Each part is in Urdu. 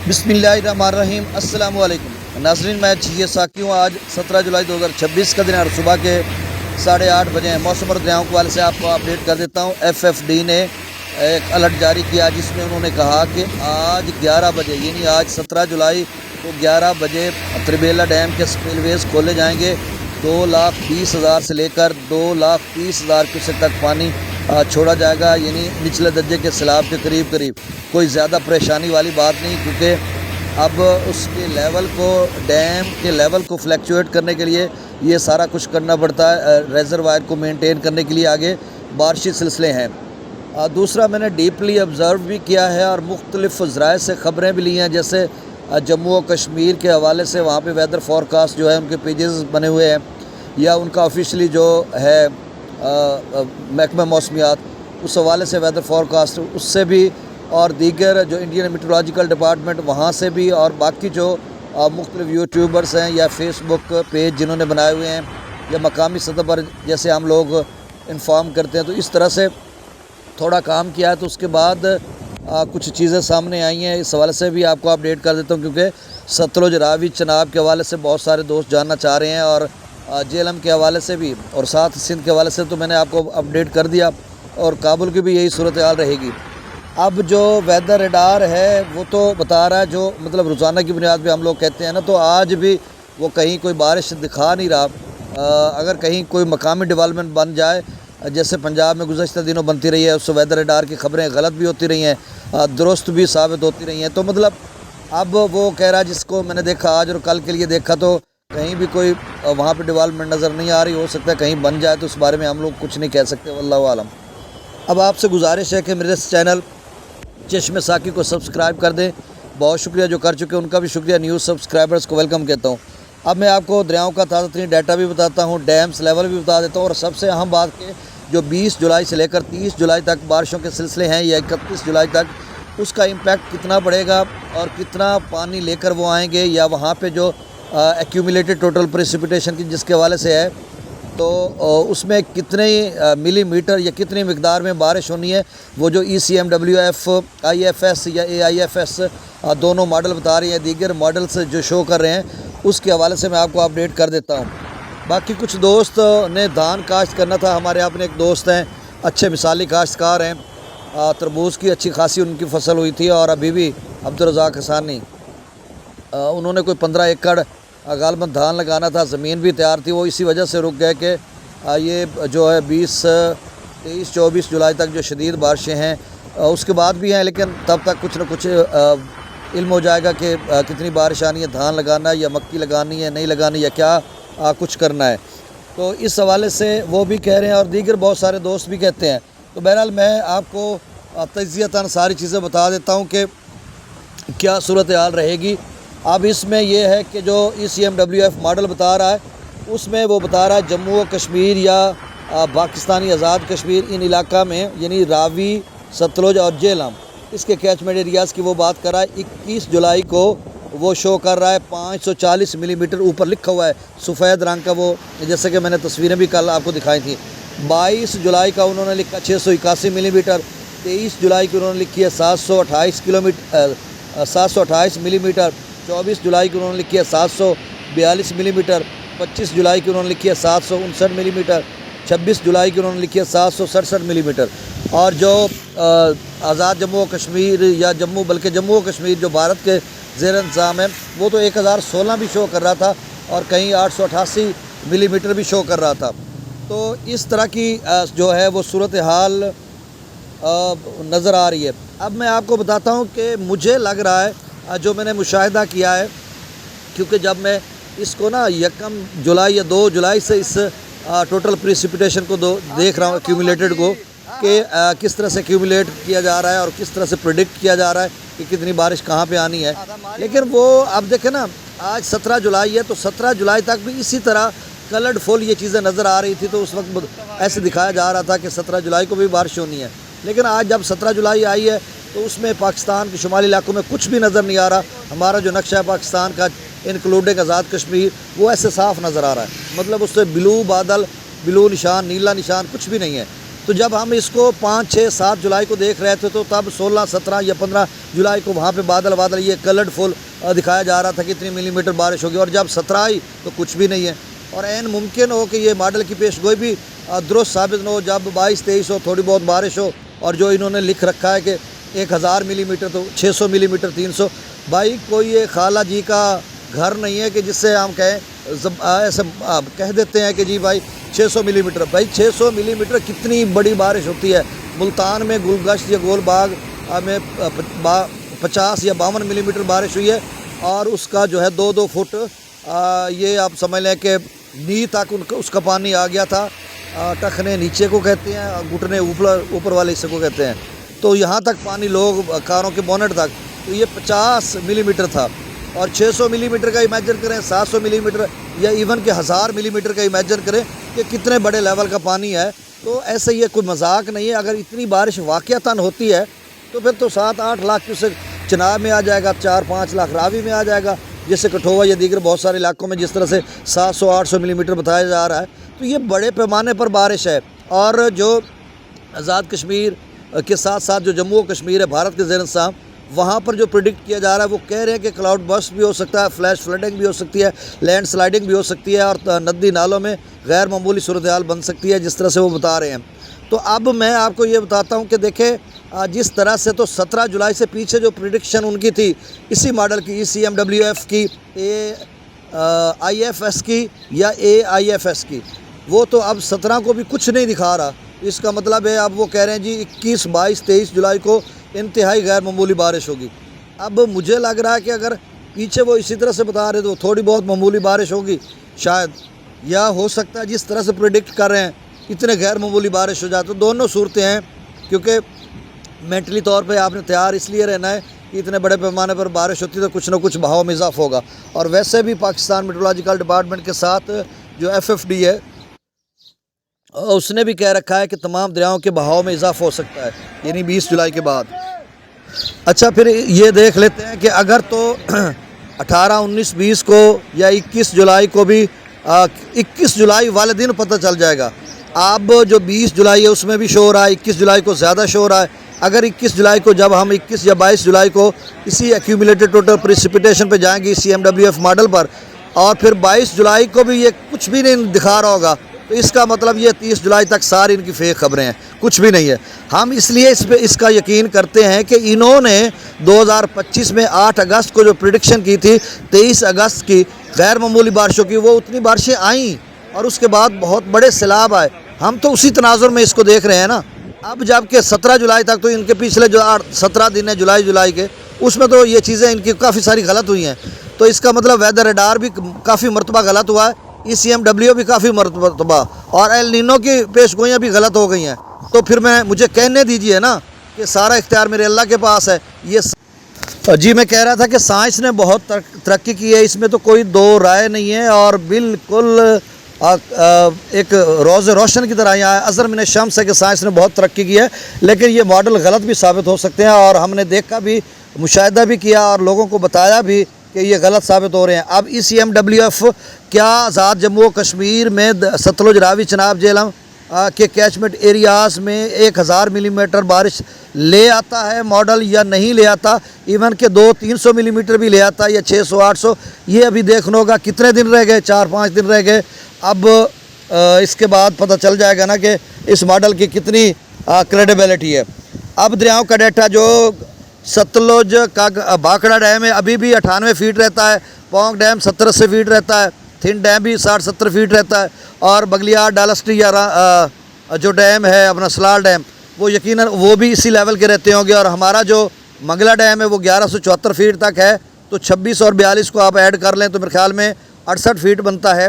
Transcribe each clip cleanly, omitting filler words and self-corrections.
بسم اللہ الرحمن الرحیم۔ السلام علیکم ناظرین، میں یہ ساکی ہوں۔ آج 17 جولائی 2026 کا دن ہے اور صبح کے 8:30 بجے ہیں۔ موسم اور دریاؤں کے حوالے سے آپ کو اپڈیٹ کر دیتا ہوں۔ FFD نے ایک الرٹ جاری کیا جس میں انہوں نے کہا کہ آج 11 بجے یعنی آج 17 جولائی کو 11 بجے تربیلا ڈیم کے سپیل ویز کھولے جائیں گے۔ 2,20,000 سے لے کر 2,30,000 کیوسیک تک پانی چھوڑا جائے گا، یعنی نچلے درجے کے سیلاب کے قریب۔ کوئی زیادہ پریشانی والی بات نہیں، کیونکہ اب اس کے لیول کو، ڈیم کے لیول کو فلیکچویٹ کرنے کے لیے یہ سارا کچھ کرنا پڑتا ہے۔ ریزروائر کو مینٹین کرنے کے لیے آگے بارشی سلسلے ہیں۔ دوسرا، میں نے ڈیپلی آبزرو بھی کیا ہے اور مختلف ذرائع سے خبریں بھی لی ہیں، جیسے جموں و کشمیر کے حوالے سے وہاں پہ ویدر فورکاسٹ جو ہے ان کے پیجز بنے ہوئے ہیں، یا ان کا آفیشلی جو ہے محکمہ موسمیات، اس حوالے سے ویدر فورکاسٹ اس سے بھی، اور دیگر جو انڈین میٹرولوجیکل ڈپارٹمنٹ وہاں سے بھی، اور باقی جو مختلف یوٹیوبرز ہیں یا فیس بک پیج جنہوں نے بنائے ہوئے ہیں، یا مقامی سطح پر جیسے ہم لوگ انفارم کرتے ہیں، تو اس طرح سے تھوڑا کام کیا ہے۔ تو اس کے بعد کچھ چیزیں سامنے آئی ہیں، اس حوالے سے بھی آپ کو اپڈیٹ کر دیتا ہوں، کیونکہ ستلج راوی چناب کے حوالے سے بہت سارے دوست جاننا چاہ رہے ہیں، اور جہلم کے حوالے سے بھی، اور ساتھ سندھ کے حوالے سے تو میں نے آپ کو اپڈیٹ کر دیا، اور کابل کی بھی یہی صورتحال رہے گی۔ اب جو ویدر ریڈار ہے وہ تو بتا رہا ہے، جو مطلب روزانہ کی بنیاد پہ ہم لوگ کہتے ہیں نا، تو آج بھی وہ کہیں کوئی بارش دکھا نہیں رہا۔ اگر کہیں کوئی مقامی ڈیولپمنٹ بن جائے، جیسے پنجاب میں گزشتہ دنوں بنتی رہی ہے، اس ویدر ریڈار کی خبریں غلط بھی ہوتی رہی ہیں، درست بھی ثابت ہوتی رہی ہیں، تو مطلب اب وہ کہہ رہا ہے، جس کو میں نے دیکھا آج اور کل کے لیے دیکھا، تو کہیں بھی کوئی وہاں پہ ڈیولپمنٹ نظر نہیں آ رہی۔ ہو سکتا ہے کہیں بن جائے، تو اس بارے میں ہم لوگ کچھ نہیں کہہ سکتے، واللہ عالم۔ اب آپ سے گزارش ہے کہ میرے اس چینل چشم ساکی کو سبسکرائب کر دیں۔ بہت شکریہ جو کر چکے، ان کا بھی شکریہ۔ نیوز سبسکرائبرز کو ویلکم کہتا ہوں۔ اب میں آپ کو دریاؤں کا تازہ ترین ڈیٹا بھی بتاتا ہوں، ڈیمز لیول بھی بتا دیتا ہوں، اور سب سے اہم بات کہ جو 20 جولائی سے لے کر 30 جولائی تک بارشوں کے سلسلے ہیں، یا 31 جولائی تک، اس کا امپیکٹ کتنا پڑے گا اور کتنا پانی لے کر وہ آئیں گے، یا وہاں پہ جو ایکیومولیٹڈ ٹوٹل پریسپیٹیشن کی جس کے حوالے سے ہے، تو اس میں کتنے ملی میٹر یا کتنی مقدار میں بارش ہونی ہے۔ وہ جو ECMWF IFS یا AIFS دونوں ماڈل بتا رہی ہیں، دیگر ماڈلز جو شو کر رہے ہیں، اس کے حوالے سے میں آپ کو اپڈیٹ کر دیتا ہوں۔ باقی کچھ دوست نے دھان کاشت کرنا تھا، ہمارے اپنے ایک دوست ہیں، اچھے مثالی کاشتکار ہیں، تربوز کی اچھی خاصی ان کی فصل ہوئی تھی، اور ابھی بھی عبدالرزاق حسانی، انہوں نے کوئی 15 ایکڑ غالباً دھان لگانا تھا، زمین بھی تیار تھی، وہ اسی وجہ سے رک گئے کہ یہ جو ہے 23-24 جولائی تک جو شدید بارشیں ہیں، اس کے بعد بھی ہیں، لیکن تب تک کچھ نہ کچھ علم ہو جائے گا کہ کتنی بارش آنی ہے، دھان لگانا ہے یا مکی لگانی ہے، نہیں لگانی، یا کیا کچھ کرنا ہے۔ تو اس حوالے سے وہ بھی کہہ رہے ہیں، اور دیگر بہت سارے دوست بھی کہتے ہیں۔ تو بہرحال میں آپ کو تجزیتاً ساری چیزیں بتا دیتا ہوں کہ کیا صورتحال رہے گی۔ اب اس میں یہ ہے کہ جو ECMWF ماڈل بتا رہا ہے، اس میں وہ بتا رہا ہے جموں و کشمیر یا پاکستانی آزاد کشمیر، ان علاقہ میں یعنی راوی، ستلج اور جہلم، اس کے کیچمنٹ ایریاز کی وہ بات کر رہا ہے۔ 21 جولائی کو وہ شو کر رہا ہے 540 ملی میٹر، اوپر لکھا ہوا ہے سفید رنگ کا، وہ جیسے کہ میں نے تصویریں بھی کل آپ کو دکھائی تھیں۔ 22 جولائی کا انہوں نے لکھا 681 ملی میٹر۔ 23 جولائی کو انہوں نے لکھی ہے 728 ملی میٹر۔ 24 جولائی کو انہوں نے لکھی ہے 742 ملی میٹر۔ 25 جولائی کو انہوں نے لکھی ہے 759 ملی میٹر۔ 26 جولائی کو انہوں نے لکھی ہے 767 ملی میٹر۔ اور جو آزاد جموں و کشمیر یا بلکہ جموں و کشمیر جو بھارت کے زیر انتظام ہے، وہ تو 1016 بھی شو کر رہا تھا، اور کہیں 888 ملی میٹر بھی شو کر رہا تھا۔ تو اس طرح کی جو ہے وہ صورتحال نظر آ رہی ہے۔ اب میں آپ کو بتاتا ہوں کہ مجھے لگ رہا ہے، جو میں نے مشاہدہ کیا ہے، کیونکہ جب میں اس کو نا 1 جولائی یا 2 جولائی سے اس ٹوٹل پریسپیٹیشن کو دیکھ رہا ہوں، ایکیومولیٹڈ کو، کہ کس طرح سے ایکیومولیٹ کیا جا رہا ہے اور کس طرح سے پریڈکٹ کیا جا رہا ہے کہ کتنی بارش کہاں پہ آنی ہے۔ لیکن وہ اب دیکھیں نا، آج 17 جولائی ہے، تو 17 جولائی تک بھی اسی طرح کلرڈ فل یہ چیزیں نظر آ رہی تھی، تو اس وقت ایسے دکھایا جا رہا تھا کہ 17 جولائی کو بھی بارش ہونی ہے۔ لیکن آج جب 17 جولائی آئی ہے، تو اس میں پاکستان کے شمالی علاقوں میں کچھ بھی نظر نہیں آ رہا۔ ہمارا جو نقشہ ہے پاکستان کا، انکلوڈنگ آزاد کشمیر، وہ ایسے صاف نظر آ رہا ہے، مطلب اس سے بلو بادل، بلو نشان، نیلا نشان کچھ بھی نہیں ہے۔ تو جب ہم اس کو 5, 6, 7 جولائی کو دیکھ رہے تھے تو تب 16, 17 یا 15 جولائی کو وہاں پہ بادل یہ کلرڈ فل دکھایا جا رہا تھا کہ اتنی ملی میٹر بارش ہوگی، اور جب 17 آئی تو کچھ بھی نہیں ہے، اور عین ممکن ہو کہ یہ ماڈل کی پیش گوئی بھی درست ثابت نہ ہو، جب 22, 23 ہو، تھوڑی بہت بارش ہو، اور جو انہوں نے لکھ رکھا ہے کہ 1000 ملی میٹر تو 600 ملی میٹر 300، بھائی کوئی یہ خالہ جی کا گھر نہیں ہے کہ جس سے ہم کہیں ایسے کہہ دیتے ہیں کہ جی بھائی 600 ملی میٹر، بھائی 600 ملی میٹر کتنی بڑی بارش ہوتی ہے۔ ملتان میں گلگشت یا گول باغ میں 50 یا 52 ملی میٹر بارش ہوئی ہے، اور اس کا جو ہے 2-2 فٹ یہ آپ سمجھ لیں کہ نی تک اس کا پانی آ گیا تھا، ٹخنے نیچے کو کہتے ہیں، گھٹنے اوپر والے حصے کو کہتے ہیں، تو یہاں تک پانی لوگ کاروں کے بونٹ تک، تو یہ 50 ملی میٹر تھا، اور 600 ملی میٹر کا امیجن کریں، 700 ملی میٹر یا ایون کہ 1000 ملی میٹر کا امیجن کریں کہ کتنے بڑے لیول کا پانی ہے۔ تو ایسے یہ کوئی مذاق نہیں ہے، اگر اتنی بارش واقعتاً ہوتی ہے تو پھر تو 7-8 لاکھ کیوسک چناب میں آ جائے گا، 4-5 لاکھ راوی میں آ جائے گا، جیسے کٹھوعہ یا دیگر بہت سارے علاقوں میں جس طرح سے 700-800 ملی میٹر بتایا جا رہا ہے۔ تو یہ بڑے پیمانے پر بارش ہے، اور جو آزاد کشمیر کے ساتھ ساتھ جو جموں و کشمیر ہے بھارت کے زیر انتظام، وہاں پر جو پریڈکٹ کیا جا رہا ہے وہ کہہ رہے ہیں کہ کلاؤڈ برسٹ بھی ہو سکتا ہے، فلیش فلڈنگ بھی ہو سکتی ہے، لینڈ سلائڈنگ بھی ہو سکتی ہے، اور ندی نالوں میں غیر معمولی صورتحال بن سکتی ہے، جس طرح سے وہ بتا رہے ہیں۔ تو اب میں آپ کو یہ بتاتا ہوں کہ دیکھیں جس طرح سے تو 17 جولائی سے پیچھے جو پریڈکشن ان کی تھی اسی ماڈل کی ECMWF کی، AIFS کی یا AIFS کی، وہ تو اب 17 کو بھی کچھ نہیں دکھا رہا۔ اس کا مطلب ہے اب وہ کہہ رہے ہیں جی 21, 22, 23 جولائی کو انتہائی غیر معمولی بارش ہوگی۔ اب مجھے لگ رہا ہے کہ اگر پیچھے وہ اسی طرح سے بتا رہے تو تھوڑی بہت معمولی بارش ہوگی شاید، یا ہو سکتا ہے جس طرح سے پریڈکٹ کر رہے ہیں اتنے غیر معمولی بارش ہو جاتے، دونوں صورتیں ہیں، کیونکہ مینٹلی طور پہ آپ نے تیار اس لیے رہنا ہے کہ اتنے بڑے پیمانے پر بارش ہوتی ہے تو کچھ نہ کچھ بہاؤ میں اضافہ ہوگا۔ اور ویسے بھی پاکستان میٹرولوجیکل ڈپارٹمنٹ کے ساتھ جو FFD ہے اس نے بھی کہہ رکھا ہے کہ تمام دریاؤں کے بہاؤ میں اضافہ ہو سکتا ہے، یعنی 20 جولائی کے بعد۔ اچھا پھر یہ دیکھ لیتے ہیں کہ اگر تو 18, 19, 20 کو یا 21 جولائی کو بھی 21 جولائی والے دن پتہ چل جائے گا۔ اب جو 20 جولائی ہے اس میں بھی شو رہا ہے، 21 جولائی کو زیادہ شو رہا ہے۔ اگر 21 جولائی کو جب ہم 21 یا 22 جولائی کو اسی ایکیومولیٹڈ ٹوٹل پریسپیٹیشن پہ جائیں گے ECMWF ماڈل پر، اور پھر 22 جولائی کو بھی یہ کچھ بھی نہیں دکھا رہا ہوگا، تو اس کا مطلب یہ 30 جولائی تک ساری ان کی فیک خبریں ہیں، کچھ بھی نہیں ہے۔ ہم اس لیے اس کا یقین کرتے ہیں کہ انہوں نے 2025 میں 8 اگست کو جو پریڈکشن کی تھی 23 اگست کی غیر معمولی بارشوں کی، وہ اتنی بارشیں آئیں اور اس کے بعد بہت بڑے سیلاب آئے۔ ہم تو اسی تناظر میں اس کو دیکھ رہے ہیں نا۔ اب جب کہ 17 جولائی تک تو ان کے پچھلے جو 17 دن ہیں جولائی کے، اس میں تو یہ چیزیں ان کی کافی ساری غلط ہوئی ہیں، تو اس کا مطلب ویدر ریڈار بھی کافی مرتبہ غلط ہوا ہے، ECMW بھی کافی مرتبہ، اور ایل نینو کی پیش گوئیاں بھی غلط ہو گئی ہیں۔ تو پھر مجھے کہنے دیجئے نا کہ سارا اختیار میرے اللہ کے پاس ہے۔ جی میں کہہ رہا تھا کہ سائنس نے بہت ترقی کی ہے، اس میں تو کوئی دو رائے نہیں ہے، اور بالکل ایک روز روشن کی طرح یہاں اظہر من الشمس ہے کہ سائنس نے بہت ترقی کی ہے، لیکن یہ ماڈل غلط بھی ثابت ہو سکتے ہیں، اور ہم نے دیکھا بھی، مشاہدہ بھی کیا، اور لوگوں کو بتایا بھی کہ یہ غلط ثابت ہو رہے ہیں۔ اب ECMWF کیا آزاد جموں و کشمیر میں ستلج، راوی، چناب، جہلم کے کیچمنٹ ایریاز میں 1000 ملی میٹر بارش لے آتا ہے ماڈل یا نہیں لے آتا؟ ایون کہ 200-300 ملی میٹر بھی لے آتا ہے، یا 600-800، یہ ابھی دیکھنا ہوگا۔ کتنے دن رہ گئے؟ 4-5 دن رہ گئے۔ اب اس کے بعد پتہ چل جائے گا نا کہ اس ماڈل کی کتنی کریڈیبلٹی ہے۔ اب دریاؤں کا ڈیٹا جو ستلج کا بھاکڑا ڈیم ہے ابھی بھی 98 فیٹ رہتا ہے، پونگ ڈیم 70-80 فیٹ رہتا ہے، تھن ڈیم بھی 60-70 فیٹ رہتا ہے، اور بگلیار، ڈالسٹی یا جو ڈیم ہے اپنا سلال ڈیم، وہ یقیناً وہ بھی اسی لیول کے رہتے ہوں گے، اور ہمارا جو منگلا ڈیم ہے وہ 1174 فیٹ تک ہے، تو 26 اور 42 کو آپ ایڈ کر لیں تو میرے خیال میں 68 فیٹ بنتا ہے،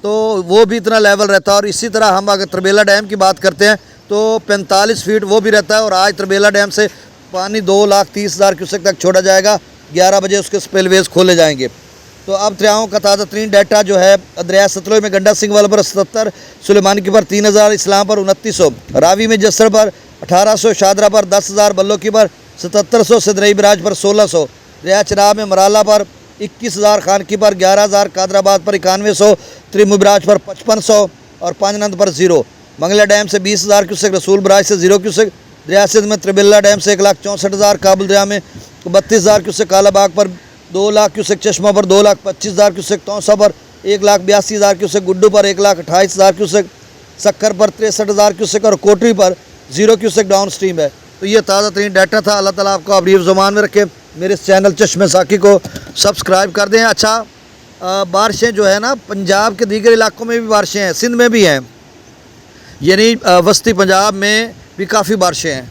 تو وہ بھی اتنا لیول رہتا ہے۔ اور اسی طرح ہم اگر تربیلا ڈیم کی بات کرتے ہیں تو 45 فیٹ وہ بھی رہتا ہے، اور آج تربیلا ڈیم سے پانی 2,30,000 کیوسک تک چھوڑا جائے گا، 11 بجے اس کے سپیل ویز کھولے جائیں گے۔ تو اب دریاؤں کا تازہ ترین ڈیٹا جو ہے، دریائے ستلج میں گنڈا سنگھ والا پر 77، سلیمانی کی پر 3000، اسلام پر 2900، راوی میں جسر پر 1800، شادرہ پر 10,000، بلو کی پر 7700، سدرئی براج پر 1600، دریائے چناب میں مرالا پر 21,000، خانکی پر 11,000، قادر آباد پر 9100، تریمو براج پر 5500 اور پانجنند پر 0۔ منگلا ڈیم سے 20,000 کیوسک، رسول برائے سے 0 کیوسک، دریا سندھ میں تربلا ڈیم سے 1,64,000، کابل دریا میں 32,000 کیوسک، کالا باغ پر 2 لاکھ کیوسک، چشمہ پر 2,25,000 کیوسک، توسا پر 1,82,000 کیوسک، گڈو پر 1,28,000 کیوسک، سکھر پر 63,000 کیوسک اور کوٹری پر 0 کیوسک ڈاؤن سٹریم ہے۔ تو یہ تازہ ترین ڈیٹا تھا۔ اللہ تعالیٰ آپ کو ابریف زمان میں رکھے۔ میرے اس چینل چشمہ ساکی کو سبسکرائب کر دیں۔ اچھا، بارشیں جو ہے نا پنجاب کے دیگر علاقوں میں بھی بارشیں ہیں، سندھ میں بھی ہیں، یعنی وسطی پنجاب میں بھی کافی بارشیں ہیں۔